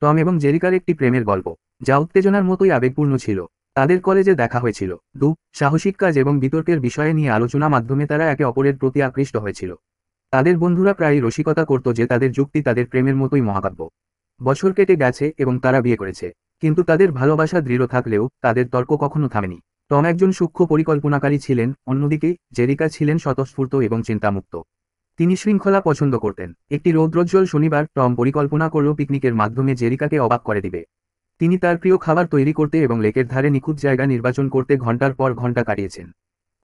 Tom এবং জেরিকার একটি প্রেমের গল্প, যা উত্তেজনার মতোই আবেগপূর্ণ ছিল। তাদের কলেজে দেখা হয়েছিল, সাহসিক কাজ এবং বিতর্কের বিষয়ে নিয়ে আলোচনা মাধ্যমে তারা একে অপরের প্রতি আকৃষ্ট হয়েছিল। তাদের বন্ধুরা প্রায়ই রসিকতা করত যে তাদের যুক্তি তাদের প্রেমের মতোই মহাকাব্য। বছর কেটে গেছে এবং তারা বিয়ে করেছে, কিন্তু তাদের ভালোবাসা দৃঢ় থাকলেও তাদের তর্ক কখনো থামেনি। টম একজন সূক্ষ্ম পরিকল্পনাকারী ছিলেন, অন্যদিকে জেরিকা ছিলেন স্বতঃস্ফূর্ত এবং চিন্তামুক্ত। তিনি শৃঙ্খলা পছন্দ করতেন। একটি রৌদ্রোজ্জ্বল শনিবার টম পরিকল্পনা করল পিকনিকের মাধ্যমে জেরিকাকে অবাক করে দিবে। তিনি তার প্রিয় খাবার তৈরি করতে এবং লেকের ধারে নিখুঁত জায়গা নির্বাচন করতে ঘন্টার পর ঘন্টা কাটিয়েছেন।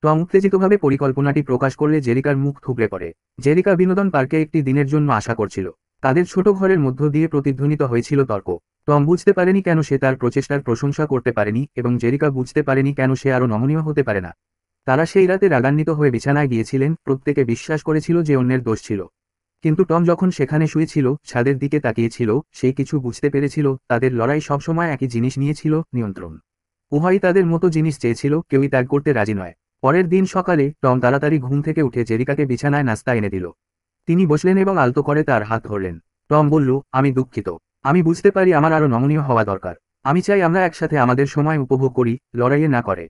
টম উত্তেজিতভাবে পরিকল্পনাটি প্রকাশ করলে জেরিকার মুখ থুবড়ে পড়ে। জেরিকা বিনোদন পার্কে একটি দিনের জন্য আশা করছিল। তাদের ছোট ঘরের মধ্য দিয়ে প্রতিধ্বনিত হয়েছিল তর্ক। টম বুঝতে পারেনি কেন সে তার প্রচেষ্টার প্রশংসা করতে পারেনি, এবং জেরিকা বুঝতে পারেনি কেন সে আরও নমনীয় হতে পারে না। তারা সেই রাতে রাগান্বিত হয়ে বিছানায় গিয়েছিলেন, প্রত্যেকে বিশ্বাস করেছিল যে অন্যের দোষ ছিল। কিন্তু টম যখন সেখানে শুয়েছিল, ছাদের দিকে তাকিয়েছিল, সে কিছু বুঝতে পেরেছিল। তাদের লড়াই সবসময় একই জিনিস নিয়েছিল, নিয়ন্ত্রণ। উভয়ই তাদের মতো জিনিস চেয়েছিল, কেউই ত্যাগ করতে রাজি নয়। পরের দিন সকালে টম তাড়াতাড়ি ঘুম থেকে উঠে জেরিকাকে বিছানায় নাস্তা এনে দিল। তিনি বসলেন এবং আলতো করে তার হাত ধরলেন। টম বলল, আমি দুঃখিত। আমি বুঝতে পারি আমার আরও নমনীয় হওয়া দরকার। আমি চাই আমরা একসাথে আমাদের সময় উপভোগ করি, লড়াইয়ে না করে।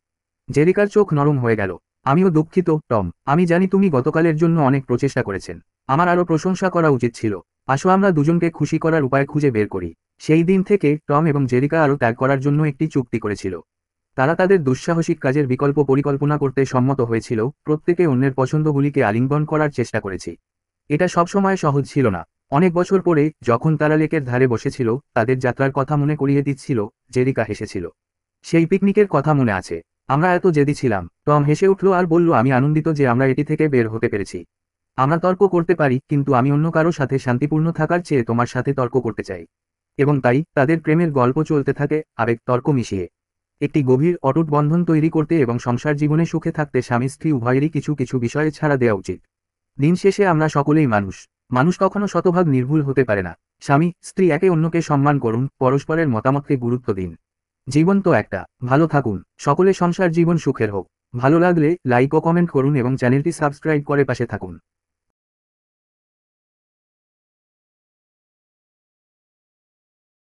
জেরিকার চোখ নরম হয়ে গেল। আমিও দুঃখিত, টম। আমি জানি তুমি গতকালের জন্য অনেক প্রচেষ্টা করেছেন। আমার আরও প্রশংসা করা উচিত ছিল। আসো আমরা দুজনকে খুশি করার উপায় খুঁজে বের করি। সেই দিন থেকে টম এবং জেরিকা আরও ত্যাগ করার জন্য একটি চুক্তি করেছিল। তারা তাদের দুঃসাহসিক কাজের বিকল্প পরিকল্পনা করতে সম্মত হয়েছিল, প্রত্যেকে অন্যের পছন্দগুলিকে আলিঙ্গন করার চেষ্টা করেছি। এটা সবসময় সহজ ছিল না। অনেক বছর পরে যখন তারা লেকের ধারে বসেছিল, তাদের যাত্রার কথা মনে করিয়ে দিচ্ছিল, জেরিকা হেসেছিল। সেই পিকনিকের কথা মনে আছে? আমরা এত জেদি ছিলাম। টম হেসে উঠল আর বলল, আমি আনন্দিত যে আমরা এটি থেকে বের হতে পেরেছি। আমরা তর্ক করতে পারি, কিন্তু আমি অন্য কারো সাথে শান্তিপূর্ণ থাকার চেয়ে তোমার সাথে তর্ক করতে চাই। এবং তাই তাদের প্রেমের গল্প চলতে থাকে, আবেগ তর্ক মিশিয়ে। একটি গভীর অটুট বন্ধন তৈরি করতে এবং সংসার জীবনে সুখে থাকতে স্বামী স্ত্রী উভয়েরই কিছু কিছু বিষয়ে ছাড়া দেওয়া উচিত। দিন শেষে আমরা সকলেই মানুষ। মানুষ কখনো শতভাগ নির্ভুল হতে পারে না। স্বামী স্ত্রী একে অন্যকে সম্মান করুন, পরস্পরের মতামতকে গুরুত্ব দিন। জীবন তো একটা। ভালো থাকুন সকলে, সংসার জীবন সুখের হোক। ভালো লাগলে লাইক ও কমেন্ট করুন এবং চ্যানেলটি সাবস্ক্রাইব করে পাশে থাকুন।